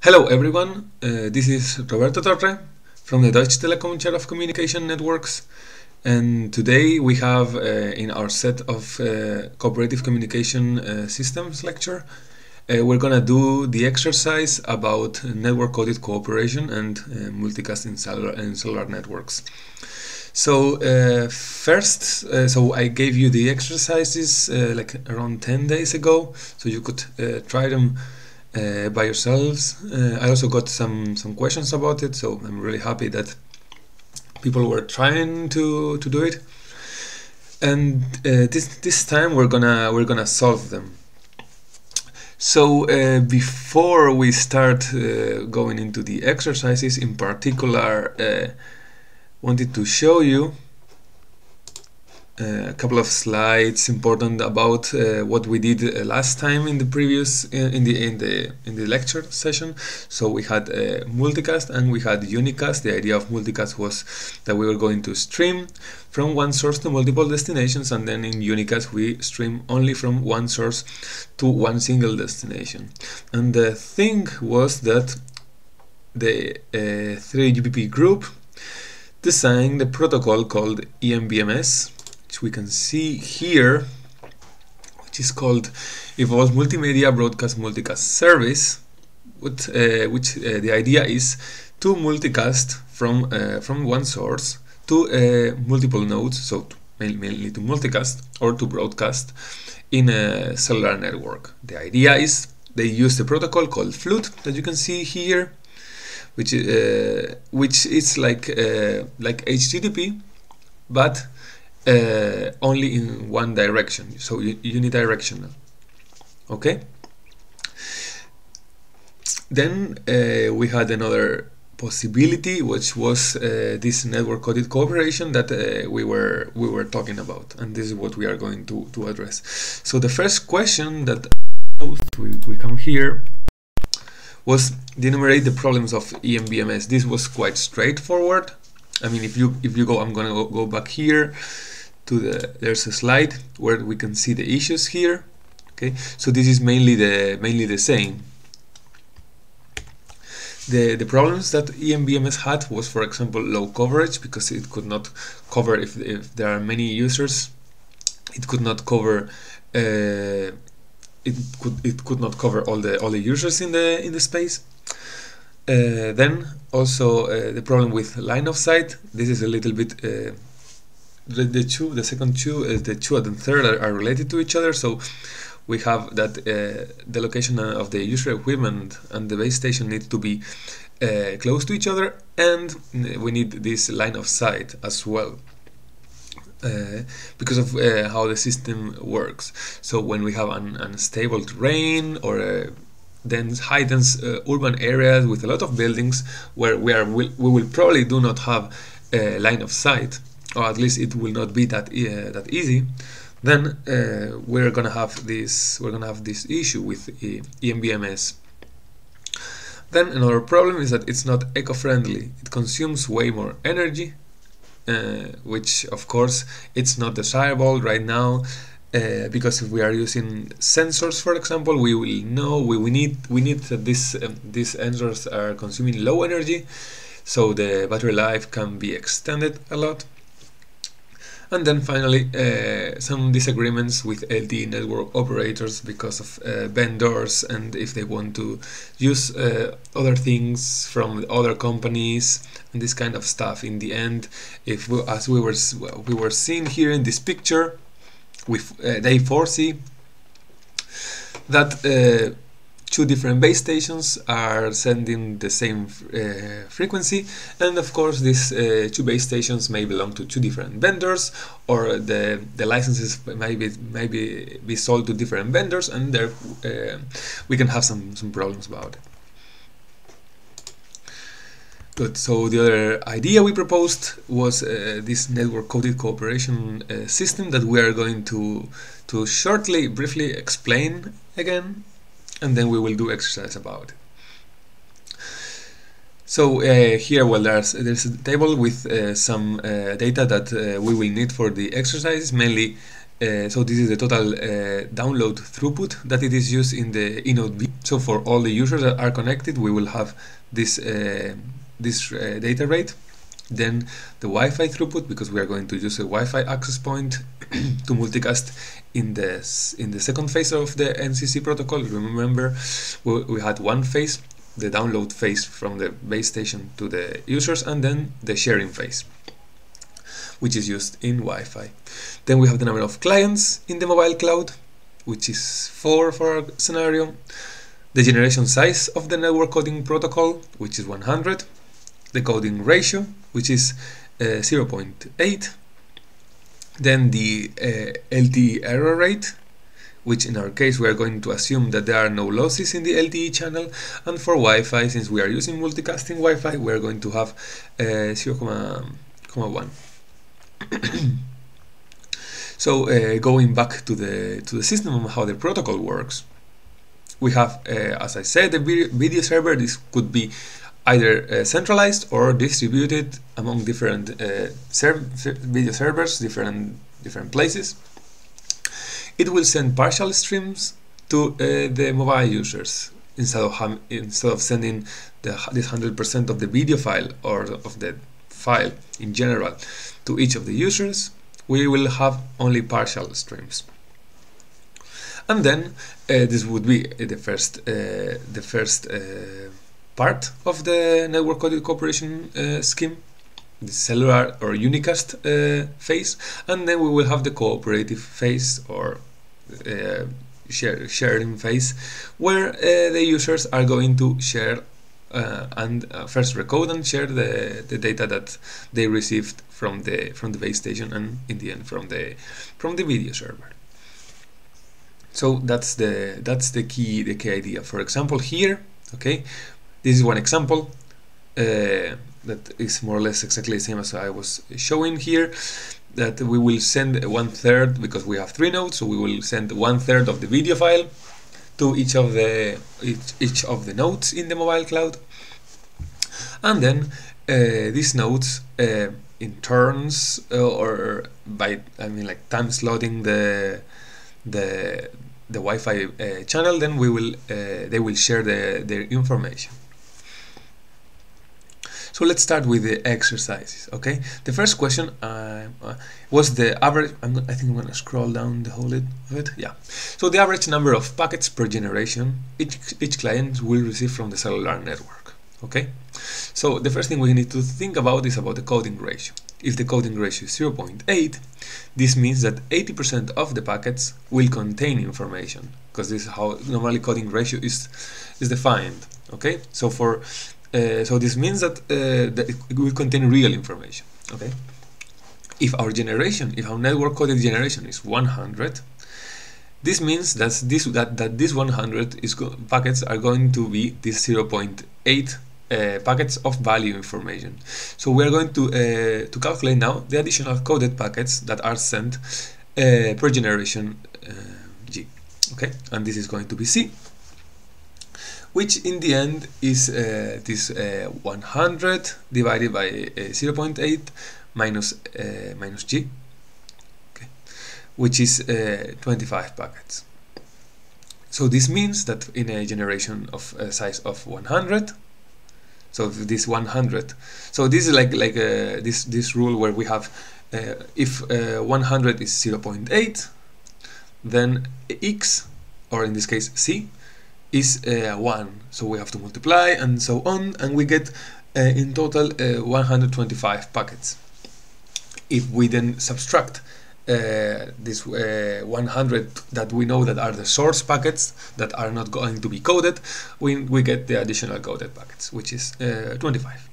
Hello everyone, this is Roberto Torre from the Deutsche Telekom Chair of Communication Networks, and today we have in our set of cooperative communication systems lecture, we're gonna do the exercise about network-coded cooperation and multicast in cellular networks. So so I gave you the exercises like around 10 days ago, so you could try them by yourselves. I also got some questions about it, so I'm really happy that people were trying to do it. And this time we're gonna solve them. So before we start going into the exercises, in particular, wanted to show you a couple of slides important about what we did last time in the previous in the lecture session. So we had multicast and we had unicast. The idea of multicast was that we were going to stream from one source to multiple destinations, and then in unicast we stream only from one source to one single destination. And the thing was that the 3GPP group designed a protocol called EMBMS, which we can see here, which is called Evolved Multimedia Broadcast Multicast Service, which the idea is to multicast from one source to multiple nodes, so mainly to multicast or to broadcast in a cellular network. The idea is they use the protocol called FLUT that you can see here, which is like HTTP, but only in one direction, so unidirectional. Okay. Then we had another possibility, which was this network-coded cooperation that we were talking about, and this is what we are going to address. So the first question that we come here was to enumerate the problems of EMBMS. This was quite straightforward. I mean, if you go, I'm gonna go back here to there's a slide where we can see the issues here. Okay, so this is mainly the same. The problems that EMBMS had was, for example, low coverage, because it could not cover if there are many users. It could not cover it could not cover all the users in the space. Then also the problem with line of sight. This is a little bit the second two, the two and the third are related to each other. So we have that the location of the user equipment and the base station need to be close to each other, and we need this line of sight as well. Because of how the system works. So when we have an unstable terrain or high dense urban areas with a lot of buildings where we will probably do not have a line of sight, or at least it will not be that easy, then we're gonna have this issue with EMBMS. Then another problem is that it's not eco-friendly. It consumes way more energy, which of course it's not desirable right now, because if we are using sensors, for example, we will know we need that these sensors are consuming low energy, so the battery life can be extended a lot. And then finally some disagreements with LTE network operators because of vendors, and if they want to use other things from other companies and this kind of stuff. In the end, as we were seeing here in this picture, they foresee that two different base stations are sending the same frequency, and of course these two base stations may belong to two different vendors, or the licenses may be sold to different vendors, and there we can have some problems about it. Good. So the other idea we proposed was this network-coded cooperation system that we are going to briefly explain again, and then we will do exercise about it. So here, well, there's a table with some data that we will need for the exercises, mainly So this is the total download throughput that it is used in the eNote V. So for all the users that are connected, we will have this data rate. Then the Wi-Fi throughput, because we are going to use a Wi-Fi access point to multicast in the second phase of the NCC protocol. Remember, we had one phase, the download phase from the base station to the users, and then the sharing phase, which is used in Wi-Fi. Then we have the number of clients in the mobile cloud, which is 4 for our scenario. The generation size of the network coding protocol, which is 100. The coding ratio, which is 0.8. Then the LTE error rate, which in our case we are going to assume that there are no losses in the LTE channel. And for Wi-Fi, since we are using multicasting Wi-Fi, we are going to have 0.1. So going back to the system and how the protocol works, we have, as I said, the video server. This could be either centralized or distributed among different video servers, different places. It will send partial streams to the mobile users instead of sending this 100% of the video file or of the file in general to each of the users. We will have only partial streams. And then this would be the first part of the network coded cooperation scheme, the cellular or unicast phase, and then we will have the cooperative phase or sharing phase, where the users are going to share and first recode and share the data that they received from the base station, and in the end from the video server. So that's the key idea. For example, here, okay, this is one example that is more or less exactly the same as I was showing here, that we will send 1/3, because we have 3 nodes, so we will send 1/3 of the video file to each of the nodes in the mobile cloud, and then these nodes in turns or by time slotting the Wi-Fi channel, then they will share their information. So let's start with the exercises. Okay, the first question was the average. I think I'm going to scroll down the whole of it. Yeah. So the average number of packets per generation each client will receive from the cellular network. Okay. So the first thing we need to think about is about the coding ratio. If the coding ratio is 0.8, this means that 80% of the packets will contain information, because this is how normally coding ratio is defined. Okay. So so this means that it will contain real information. Okay. If our network coded generation is 100, this means that this 100 packets are going to be this 0.8 packets of value information. So we are going to calculate now the additional coded packets that are sent per generation G. Okay, and this is going to be C, which in the end is this 100 divided by 0.8 minus G, okay, which is 25 packets. So this means that in a generation of a size of 100, so this 100, so this is like this rule where we have if 100 is 0.8, then X, or in this case C, is 1, so we have to multiply and so on, and we get in total 125 packets. If we then subtract this 100 that we know that are the source packets that are not going to be coded, we get the additional coded packets, which is 25.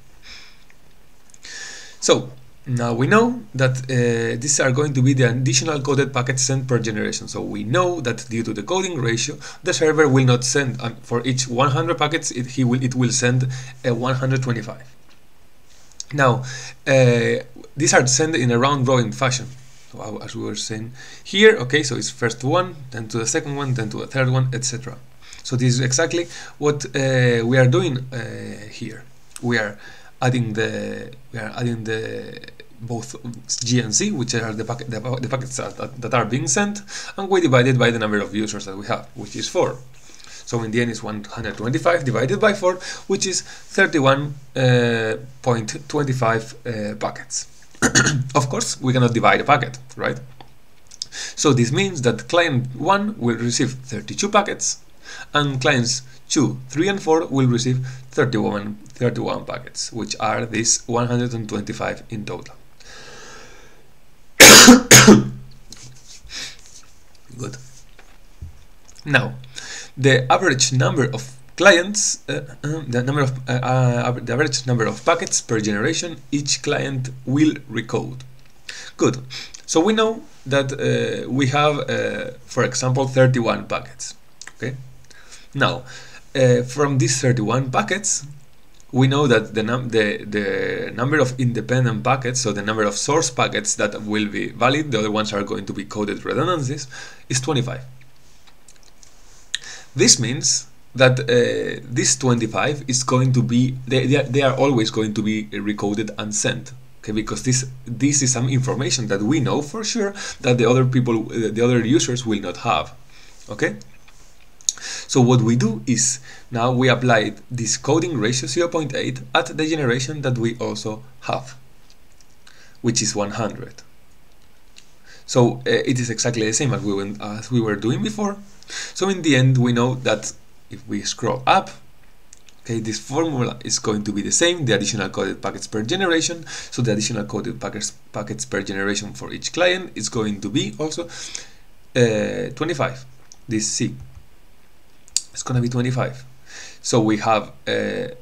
So now we know that these are going to be the additional coded packets sent per generation. So we know that due to the coding ratio, the server will not send for each 100 packets, it will send 125. Now these are sent in a round robin fashion, so as we were saying here. Okay, so it's first one, then to the second one, then to the third one, etc. So this is exactly what we are doing here. We are adding the both G and C, which are the packets that are being sent, and we divide it by the number of users that we have, which is 4. So in the end, it's 125 divided by 4, which is 31.25 packets. Of course, we cannot divide a packet, right? So this means that client 1 will receive 32 packets, and clients 2, 3, and 4 will receive 31 packets, which are these 125 in total. Good. Now, the average number of clients, the average number of packets per generation each client will recode. Good. So we know that we have, for example, 31 packets. Okay. Now, from these 31 packets, we know that the number of independent packets, so the number of source packets that will be valid, the other ones are going to be coded redundancies, is 25. This means that this 25 is going to be, they are always going to be recoded and sent. Okay, because this is some information that we know for sure that the other people, the other users will not have. Okay. So what we do is, now we apply this coding ratio 0.8 at the generation that we also have, which is 100. So it is exactly the same as we were doing before. So in the end, we know that if we scroll up, okay, this formula is going to be the same, the additional coded packets per generation. So the additional coded packets per generation for each client is going to be also 25. This C. It's going to be 25. So we have the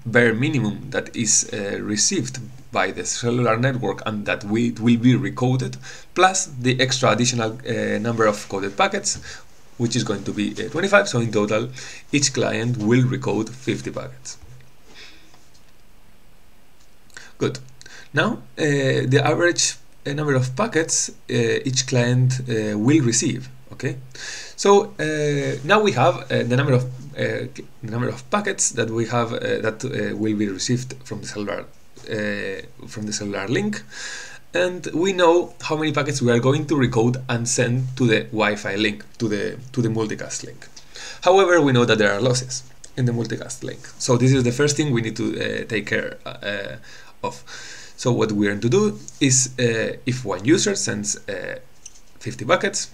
bare minimum that is received by the cellular network and that will be recoded, plus the extra additional number of coded packets, which is going to be 25. So in total, each client will recode 50 packets. Good. Now, the average number of packets each client will receive. Okay, so now we have the number of packets that we have that will be received from the cellular link, and we know how many packets we are going to recode and send to the Wi-Fi link, to the multicast link. However, we know that there are losses in the multicast link, so this is the first thing we need to take care of. So what we are going to do is, if one user sends 50 packets,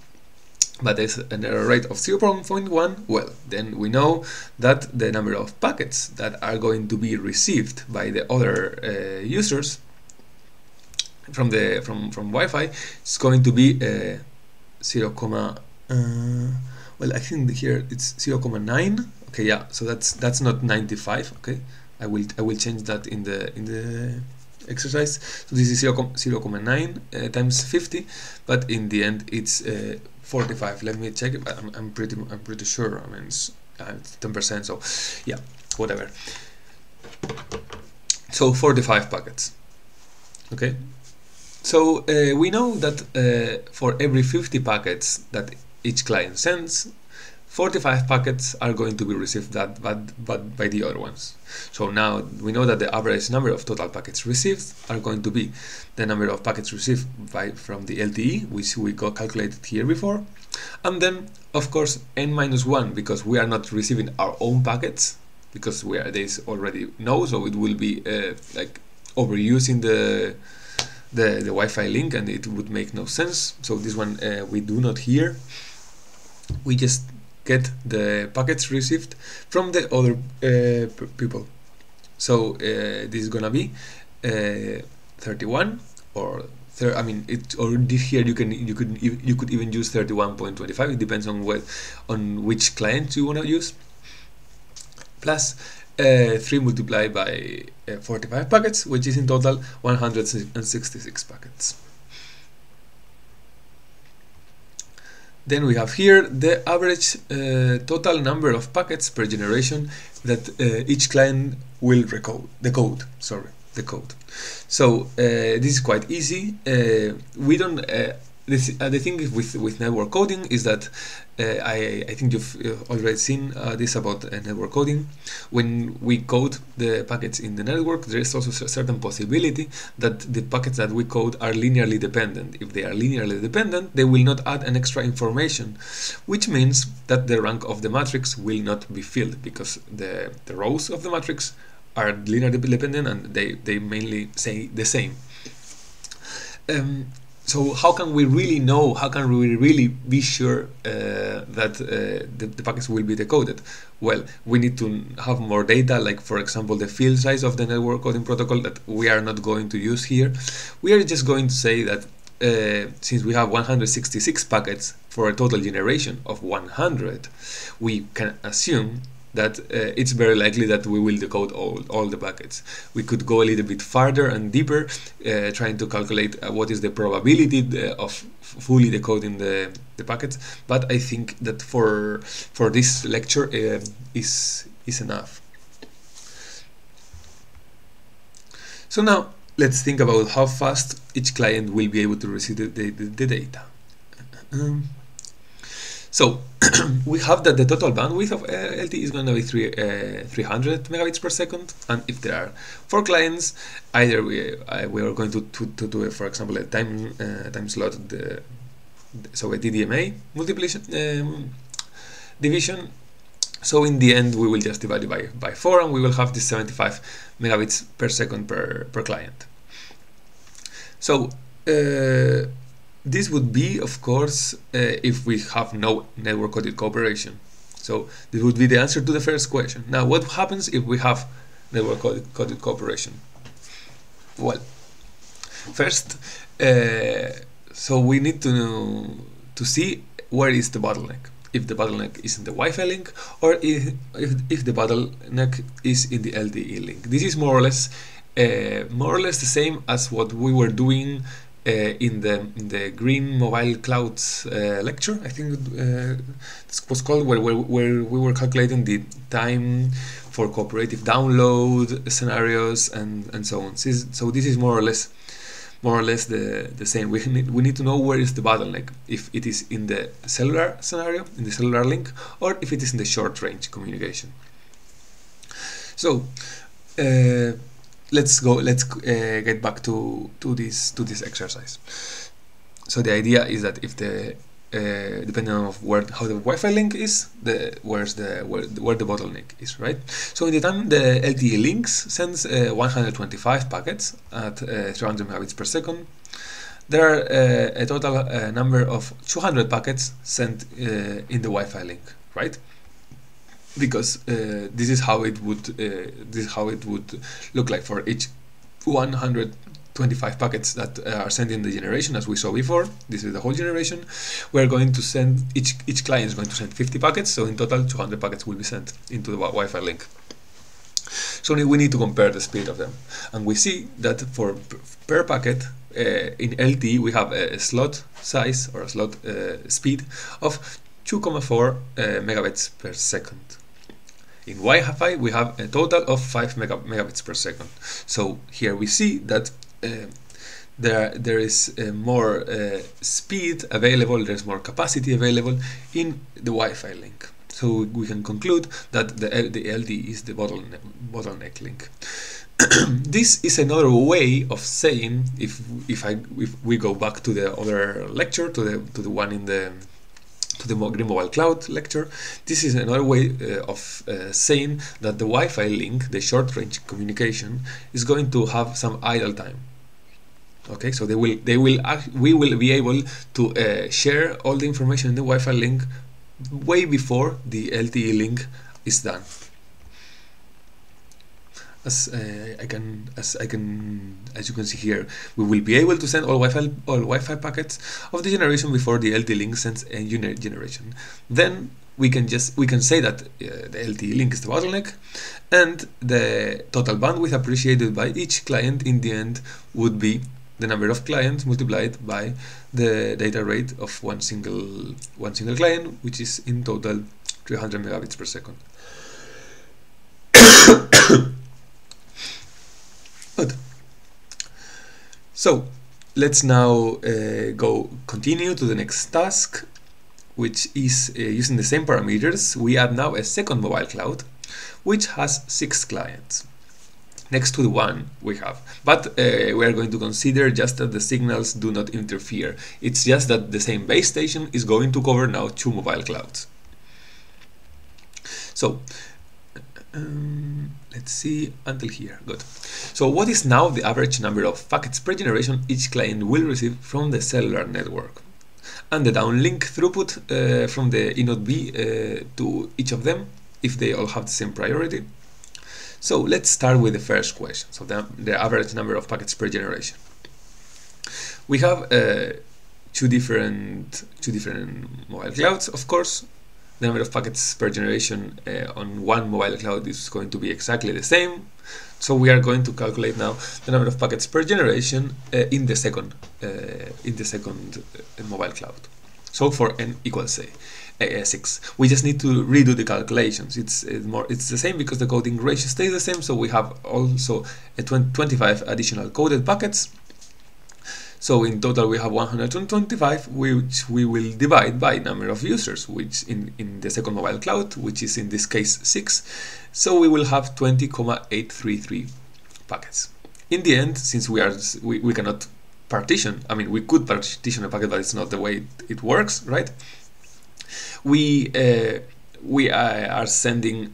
but there's an error rate of 0.1, well, then we know that the number of packets that are going to be received by the other users from Wi-Fi is going to be 0, well, I think here it's 0.9. Okay, yeah, so that's not 95. Okay, I will change that in the exercise. So this is 0.9 times 50, but in the end it's 45. Let me check it. I'm pretty sure. I mean, it's 10%. So yeah, whatever. So 45 packets. Okay. So we know that for every 50 packets that each client sends, 45 packets are going to be received but by the other ones. So now we know that the average number of total packets received are going to be the number of packets received from the LTE, which we calculated here before, and then of course n-1, because we are not receiving our own packets, because this already know, so it will be like overusing the Wi-Fi link, and it would make no sense. So this one we do not here. We just get the packets received from the other people. So this is gonna be 31, or I mean, here you could even use 31.25. It depends on which client you wanna use. Plus 3 multiplied by 45 packets, which is in total 166 packets. Then we have here the average total number of packets per generation that each client will decode. So this is quite easy. We don't the thing with network coding is that I think you've already seen this about network coding. When we code the packets in the network, there is also a certain possibility that the packets that we code are linearly dependent. If they are linearly dependent, they will not add an extra information, which means that the rank of the matrix will not be filled, because the rows of the matrix are linearly dependent and they mainly say the same. So how can we really know, how can we really be sure that the packets will be decoded? Well, we need to have more data, like for example the field size of the network coding protocol that we are not going to use here. We are just going to say that since we have 166 packets for a total generation of 100, we can assume that it's very likely that we will decode all the packets. We could go a little bit farther and deeper, trying to calculate what is the probability of fully decoding the packets, but I think that for this lecture is enough. So now let's think about how fast each client will be able to receive the data. So we have that the total bandwidth of LT is going to be 300 megabits per second, and if there are 4 clients, either we are going to do, for example, a time slot, so a TDMA multiplication division. So in the end, we will just divide it by 4, and we will have this 75 megabits per second per client. So this would be, of course, if we have no network-coded cooperation. So this would be the answer to the first question. Now, what happens if we have network-coded cooperation? Well, first, so we need to see where is the bottleneck. If the bottleneck is in the Wi-Fi link, or if the bottleneck is in the LTE link. This is more or less the same as what we were doing in the Green Mobile Clouds lecture, I think this was called, where we were calculating the time for cooperative download scenarios and so on. So this is more or less the same. We need to know where is the bottleneck, if it is in the cellular scenario, in the cellular link, or if it is in the short range communication. So let's get back to this exercise. So the idea is that if the depending on how the Wi-Fi link is, where the bottleneck is, right? So in the time the LTE links sends 125 packets at 300 megabits per second, there are a total number of 200 packets sent in the Wi-Fi link, right? Because this is how it would look like for each 125 packets that are sent in the generation, as we saw before. This is the whole generation. We're going to send each client is going to send 50 packets, so in total 200 packets will be sent into the Wi-Fi link. So we need to compare the speed of them, and we see that for per packet in LTE we have a slot size, or a slot speed of 2.4 megabits per second. In Wi-Fi we have a total of 5 megabits per second. So here we see that there is more speed available, there's more capacity available in the Wi-Fi link. So we can conclude that the LTE is the bottleneck link. This is another way of saying, if we go back to the other lecture, to the one in the Green Mobile Cloud lecture, this is another way of saying that the Wi-Fi link, the short-range communication, is going to have some idle time. Okay, so we will be able to share all the information in the Wi-Fi link way before the LTE link is done. As you can see here, we will be able to send all Wi-Fi packets of the generation before the LTE link sends a unit generation. Then we can say that the LTE link is the bottleneck, and the total bandwidth appreciated by each client in the end would be the number of clients multiplied by the data rate of one single client, which is in total 300 megabits per second. Good. So let's now continue to the next task, which is using the same parameters. We add now a second mobile cloud, which has 6 clients next to the one we have, but we are going to consider just that the signals do not interfere. It's just that the same base station is going to cover now 2 mobile clouds. So let's see until here. Good. So what is now the average number of packets per generation each client will receive from the cellular network, and the downlink throughput from the E0B to each of them if they all have the same priority? So let's start with the first question. So the average number of packets per generation. We have two different mobile clouds, of course. The number of packets per generation on one mobile cloud is going to be exactly the same. So we are going to calculate now the number of packets per generation in the second mobile cloud. So for n equals 6, we just need to redo the calculations. It's the same because the coding ratio stays the same. So we have also 25 additional coded packets. So in total we have 125, which we will divide by number of users, which in the second mobile cloud, which is in this case 6. So we will have 20,833 packets. In the end, since we cannot partition, I mean we could partition a packet, but it's not the way it works, right? We are sending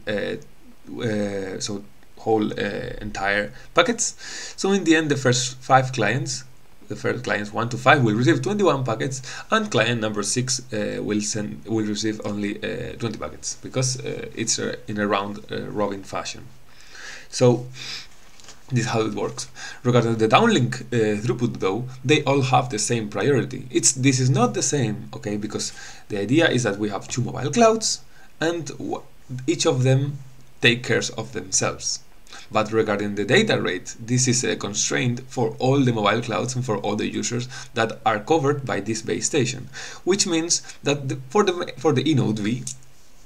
so whole entire packets. So in the end, the first 5 clients, the first clients 1 to 5 will receive 21 packets, and client number 6 will receive only 20 packets, because it's in a round robin fashion. So this is how it works. Regarding the downlink throughput, though, they all have the same priority. This is not the same, okay, because the idea is that we have 2 mobile clouds, and each of them take care of themselves. But regarding the data rate, this is a constraint for all the mobile clouds and for all the users that are covered by this base station, which means that for the eNodeV,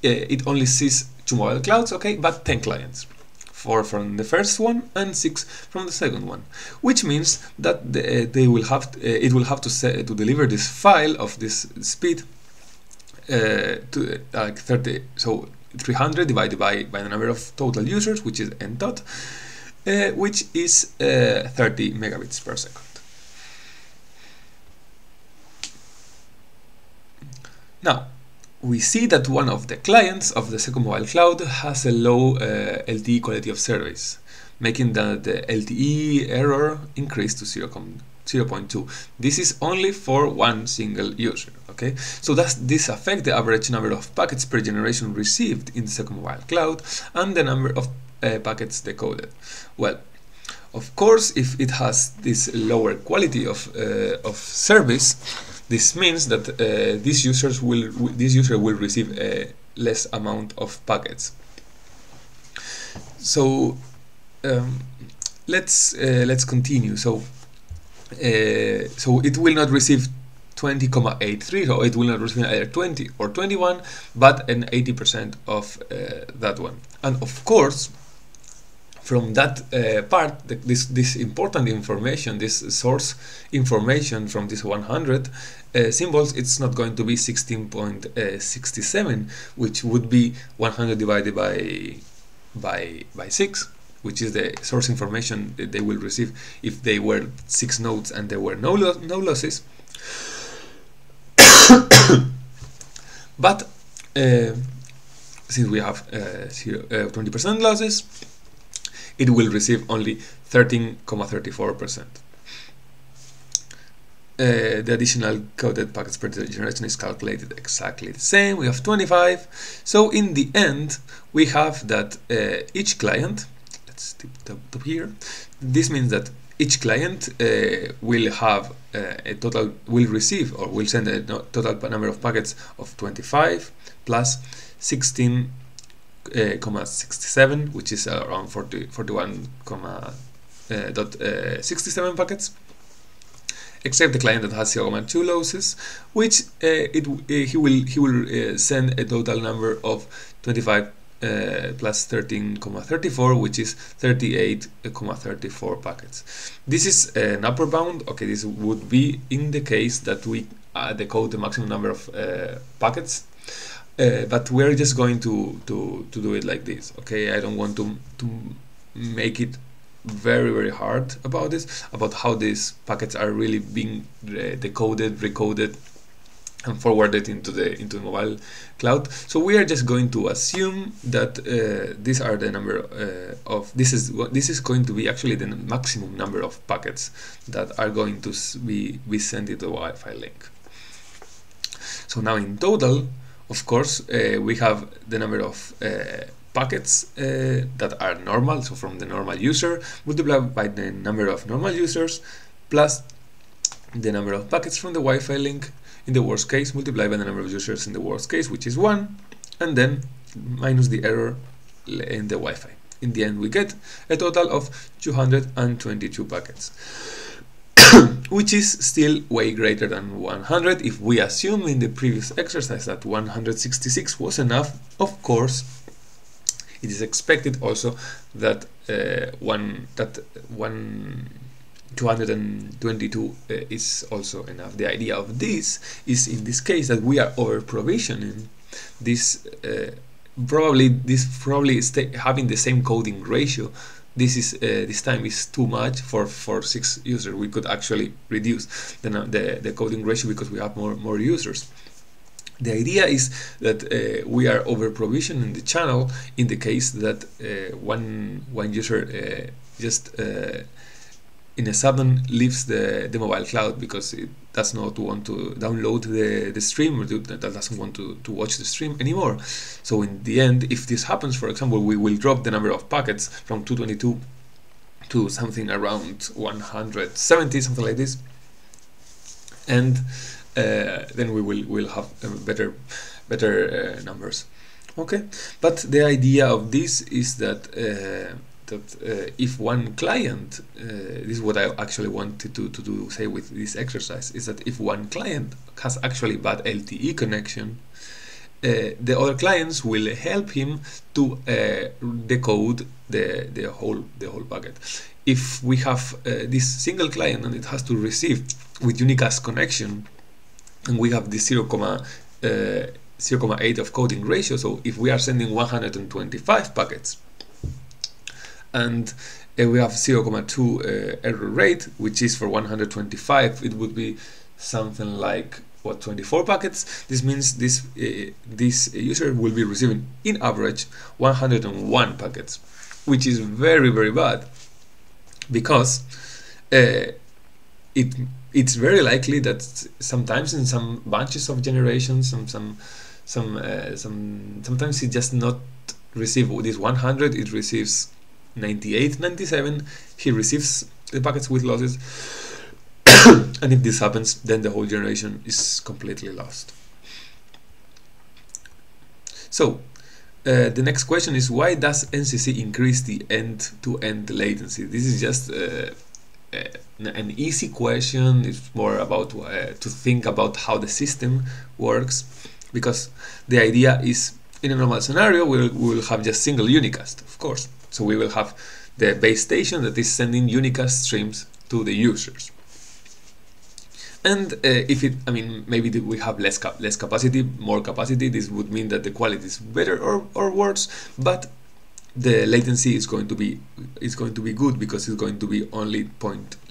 it only sees 2 mobile clouds, okay, but 10 clients. 4 from the first one and 6 from the second one, which means that it will have to deliver this file of this speed to like 30. So 300 divided by the number of total users, which is n dot, which is 30 megabits per second. Now, we see that one of the clients of the second mobile cloud has a low LTE quality of service, making the LTE error increase to 0.2. This is only for one single user, okay? So does this affect the average number of packets per generation received in the second mobile cloud and the number of packets decoded? Well, of course, if it has this lower quality of service, this means that this user will receive a less amount of packets. So let's continue. So it will not receive 20,83, so it will not receive either 20 or 21, but an 80% of that one. And of course, from that part, this important information, this source information from this 100 symbols, it's not going to be 16.67, which would be 100 divided by 6, which is the source information that they will receive if they were 6 nodes and there were no losses. But since we have 20% losses, it will receive only 13.34%. The additional coded packets per generation is calculated exactly the same. We have 25. So in the end, we have that each client, let's tip top here. This means that each client will have will receive or will send a total number of packets of 25 plus 16.67, which is around 41.67 packets, except the client that has 0.2 losses, which he will send a total number of 25 plus 13,34, which is 38,34 packets. This is an upper bound. Okay, this would be in the case that we decode the maximum number of packets, but we're just going to do it like this. Okay, I don't want to make it very hard about this, about how these packets are really being decoded, recoded, and forwarded into the mobile cloud. So we are just going to assume that these are the number of this is going to be actually the maximum number of packets that are going to be sent into the Wi-Fi link. So now in total, of course, we have the number of packets that are normal, so from the normal user, multiplied by the number of normal users, plus the number of packets from the Wi-Fi link in the worst case, multiplied by the number of users in the worst case, which is 1, and then minus the error in the Wi-Fi. In the end, we get a total of 222 packets, which is still way greater than 100. If we assume in the previous exercise that 166 was enough, of course, it is expected also that 222 is also enough. The idea of this is, in this case, that we are over provisioning this. Probably having the same coding ratio. This time is too much for 6 users. We could actually reduce the coding ratio because we have more users. The idea is that we are over provisioning the channel in the case that one user just in a sudden leaves the mobile cloud because it does not want to download the stream, or that doesn't want to watch the stream anymore. So in the end, if this happens, for example, we will drop the number of packets from 222 to something around 170, something like this, and then we'll have better numbers. Okay, but the idea of this is that if one client, this is what I actually wanted to say with this exercise, is that if one client has actually bad LTE connection, the other clients will help him to decode the whole packet. If we have this single client and it has to receive with unicast connection, and we have this 0.8 of coding ratio, so if we are sending 125 packets and we have 0.2 error rate, which is for 125, it would be something like 24 packets. This means this user will be receiving in average 101 packets, which is very bad, because it's very likely that sometimes in some bunches of generations, sometimes it just not receive this 100, it receives 98, 97, he receives the packets with losses, and if this happens, then the whole generation is completely lost. So the next question is, why does NCC increase the end-to-end latency? This is just an easy question. It's more about to think about how the system works, because the idea is, in a normal scenario, we will have just single unicast, of course. So we will have the base station that is sending unicast streams to the users. And maybe we have less capacity, more capacity. This would mean that the quality is better or worse, but the latency is going to be good, because it's going to be only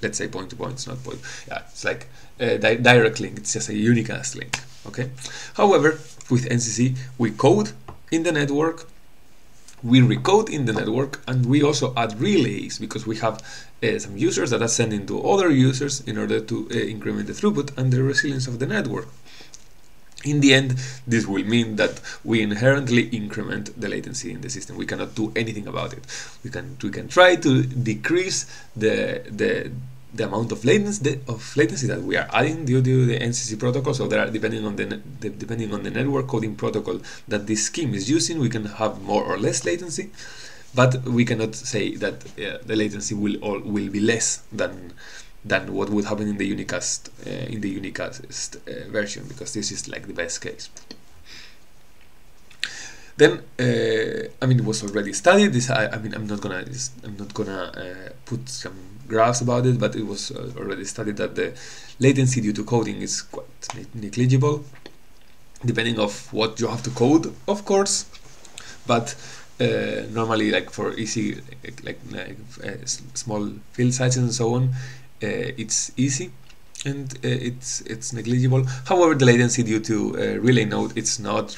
let's say point to point. It's not point. Yeah, it's like a direct link. It's just a unicast link. Okay. However, with NCC, we code in the network, we recode in the network, and we also add relays, because we have some users that are sending to other users in order to increment the throughput and the resilience of the network. In the end, this will mean that we inherently increment the latency in the system. We cannot do anything about it. We can try to decrease the amount of latency that we are adding due to the NCC protocol. So there are, depending on the network coding protocol that this scheme is using, we can have more or less latency, but we cannot say that the latency will be less than what would happen in the unicast version, because this is like the best case. Then I mean, it was already studied. This I mean, I'm not gonna put some graphs about it, but it was already studied that the latency due to coding is quite negligible, depending of what you have to code, of course. But normally, like for easy, small field sizes and so on, it's easy. And it's negligible. However, the latency due to relay node it's not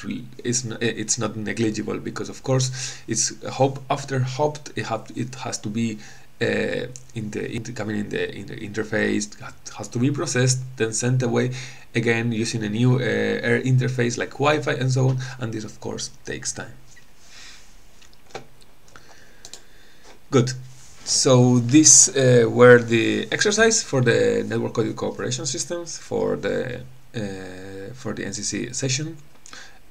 negligible, because of course it's hop after hopped. It has to be coming in the interface. It has to be processed, then sent away again using a new air interface like Wi-Fi and so on. And this of course takes time. Good. So these were the exercise for the network coded cooperation systems for the NCC session.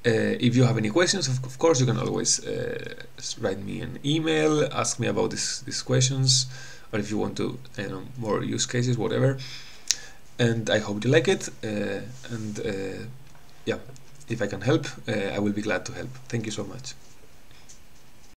If you have any questions, of course, you can always write me an email, ask me about these questions, or if you want to, more use cases, whatever. And I hope you like it. Yeah, if I can help, I will be glad to help. Thank you so much.